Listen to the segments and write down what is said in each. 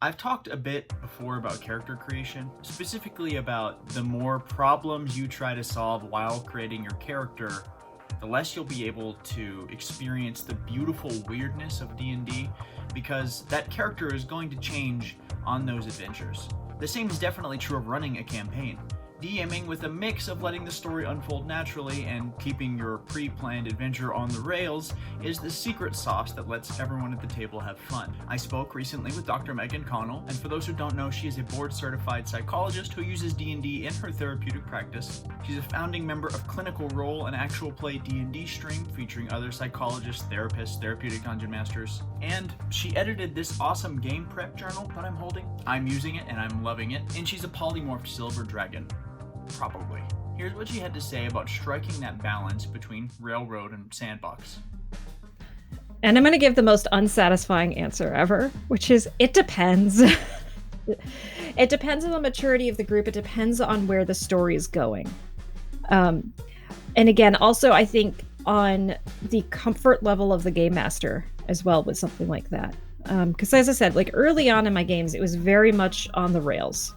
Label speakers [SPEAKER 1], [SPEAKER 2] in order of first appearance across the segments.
[SPEAKER 1] I've talked a bit before about character creation, specifically about the more problems you try to solve while creating your character, the less you'll be able to experience the beautiful weirdness of D&D, because that character is going to change on those adventures. The same is definitely true of running a campaign. DMing with a mix of letting the story unfold naturally and keeping your pre-planned adventure on the rails is the secret sauce that lets everyone at the table have fun. I spoke recently with Dr. Megan Connell, and for those who don't know, she is a board-certified psychologist who uses D&D in her therapeutic practice. She's a founding member of Clinical Role, an actual play D&D stream featuring other psychologists, therapists, therapeutic dungeon masters, and she edited this awesome game prep journal that I'm holding. I'm using it and I'm loving it, and she's a polymorphed silver dragon. Probably. Here's what she had to say about striking that balance between Railroad and Sandbox.
[SPEAKER 2] And I'm going to give the most unsatisfying answer ever, which is it depends. It depends on the maturity of the group. It depends on where the story is going. And again, also, I think on the comfort level of the game master as well with something like that. Because as I said, like early on in my games, it was very much on the rails.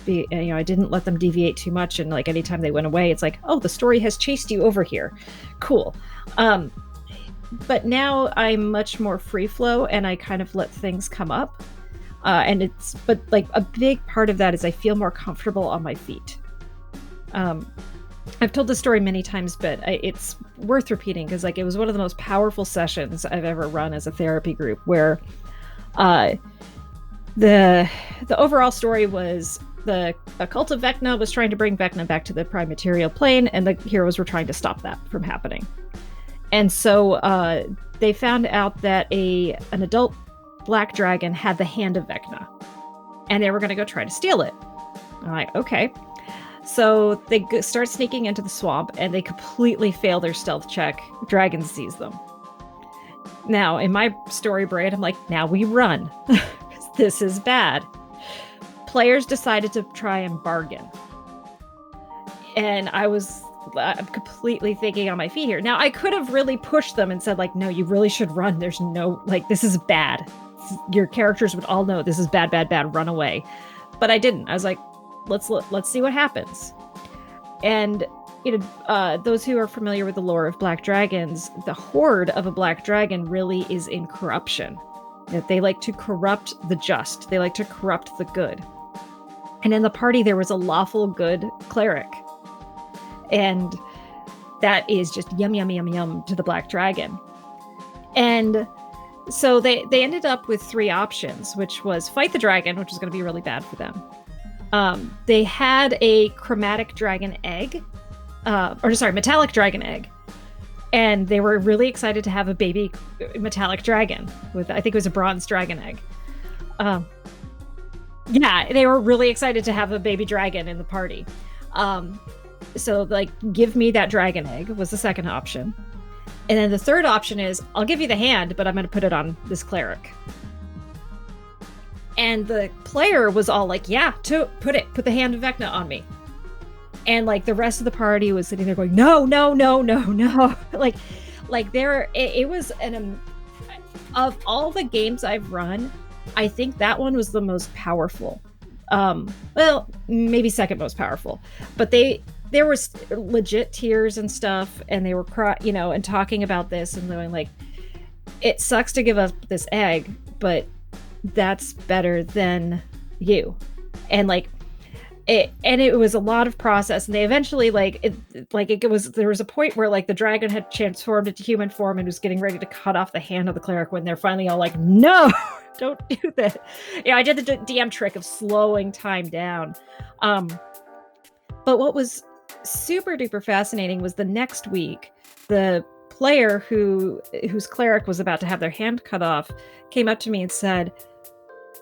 [SPEAKER 2] I didn't let them deviate too much, and like anytime they went away, it's like, oh, the story has chased you over here, cool. But now I'm much more free flow, and I kind of let things come up, but like a big part of that is I feel more comfortable on my feet. I've told this story many times, but it's worth repeating because like it was one of the most powerful sessions I've ever run as a therapy group, where the overall story was the cult of Vecna was trying to bring Vecna back to the prime material plane, and the heroes were trying to stop that from happening. And so they found out that an adult black dragon had the hand of Vecna, and they were going to go try to steal it. I'm like, okay. So they start sneaking into the swamp, and they completely fail their stealth check. Dragon sees them. Now, in my story brain, I'm like, now we run. This is bad. Players decided to try and bargain. And I'm completely thinking on my feet here. Now, I could have really pushed them and said, like, no, you really should run. There's no, like, this is bad. Your characters would all know this is bad, bad, bad. Run away. But I didn't. I was like, let's see what happens. And those who are familiar with the lore of black dragons, the horde of a black dragon really is in corruption. They like to corrupt the just. They like to corrupt the good. And in the party, there was a lawful good cleric. And that is just yum, yum, yum, yum to the black dragon. And so they ended up with three options, which was fight the dragon, which was going to be really bad for them. They had a chromatic dragon egg, metallic dragon egg. And they were really excited to have a baby metallic dragon with, I think it was a bronze dragon egg. Yeah, they were really excited to have a baby dragon in the party. So like, give me that dragon egg was the second option. And then the third option is, I'll give you the hand, but I'm going to put it on this cleric. And the player was all like, yeah, put the hand of Vecna on me. And like the rest of the party was sitting there going, no, no, no, no, no. It was of all the games I've run, I think that one was the most powerful. Well, maybe second most powerful. But there was legit tears and stuff, and they were and talking about this and going like, it sucks to give up this egg, but that's better than you. And like, it was a lot of process, and they eventually there was a point where like the dragon had transformed into human form and was getting ready to cut off the hand of the cleric when they're finally all like, no, don't do that. Yeah, I did the DM trick of slowing time down. But what was super duper fascinating was the next week, the player whose cleric was about to have their hand cut off came up to me and said,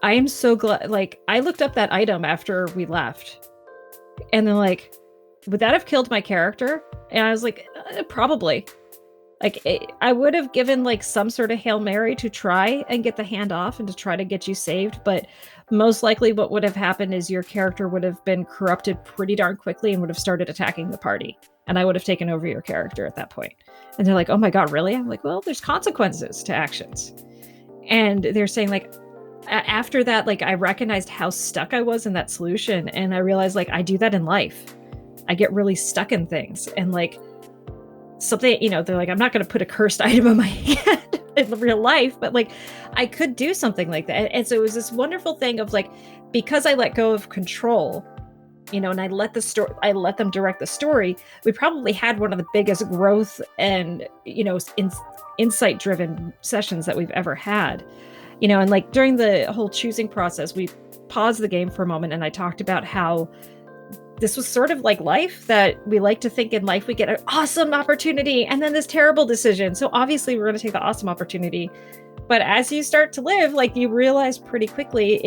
[SPEAKER 2] I am so glad, like, I looked up that item after we left, and they're like, would that have killed my character? And I was like, probably. Like, I would have given like some sort of Hail Mary to try and get the hand off and to try to get you saved, but most likely what would have happened is your character would have been corrupted pretty darn quickly and would have started attacking the party, and I would have taken over your character at that point. And they're like, oh my god, really? I'm like, well, there's consequences to actions. And they're saying like, after that, like, I recognized how stuck I was in that solution, and I realized, like, I do that in life. I get really stuck in things, and like something, they're like, I'm not going to put a cursed item in my hand in real life, but like I could do something like that. And so it was this wonderful thing of like, because I let go of control, and I let them direct the story, we probably had one of the biggest growth and, insight driven sessions that we've ever had. And like during the whole choosing process, we paused the game for a moment and I talked about how this was sort of like life, that we like to think in life we get an awesome opportunity and then this terrible decision. So obviously we're going to take the awesome opportunity. But as you start to live, like you realize pretty quickly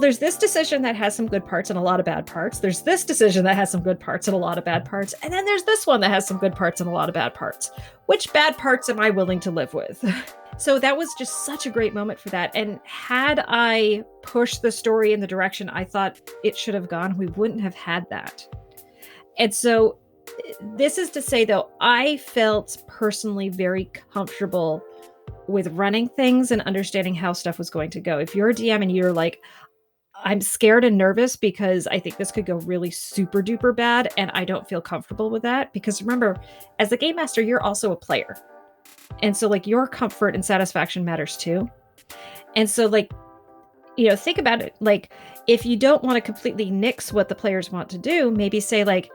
[SPEAKER 2] there's this decision that has some good parts and a lot of bad parts. There's this decision that has some good parts and a lot of bad parts. And then there's this one that has some good parts and a lot of bad parts. Which bad parts am I willing to live with? So that was just such a great moment for that. And had I pushed the story in the direction I thought it should have gone, we wouldn't have had that. And so this is to say, though, I felt personally very comfortable with running things and understanding how stuff was going to go. If you're a DM and you're like, I'm scared and nervous because I think this could go really super duper bad, and I don't feel comfortable with that. Because remember, as the game master, you're also a player. And so like your comfort and satisfaction matters too. And so like, think about it. Like if you don't want to completely nix what the players want to do, maybe say like,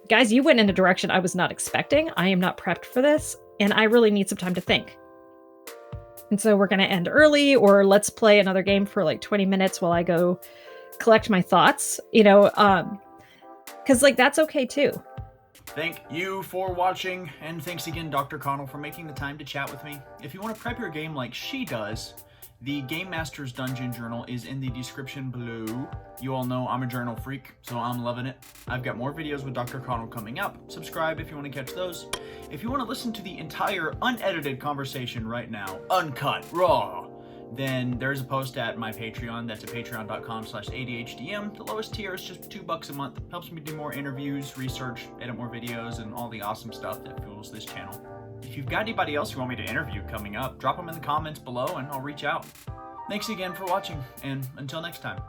[SPEAKER 2] guys, you went in a direction I was not expecting. I am not prepped for this. And I really need some time to think. And so we're going to end early, or let's play another game for like 20 minutes while I go collect my thoughts, because like that's okay too.
[SPEAKER 1] Thank you for watching, and thanks again, Dr. Connell, for making the time to chat with me. If you want to prep your game like she does, the Game Master's Dungeon Journal is in the description below. You all know I'm a journal freak, so I'm loving it. I've got more videos with Dr. Connell coming up. Subscribe if you want to catch those. If you want to listen to the entire unedited conversation right now, uncut, raw, then there's a post at my Patreon. That's at patreon.com/ADHDM. The lowest tier is just $2 a month. Helps me do more interviews, research, edit more videos, and all the awesome stuff that fuels this channel. If you've got anybody else you want me to interview coming up, drop them in the comments below and I'll reach out. Thanks again for watching, and until next time.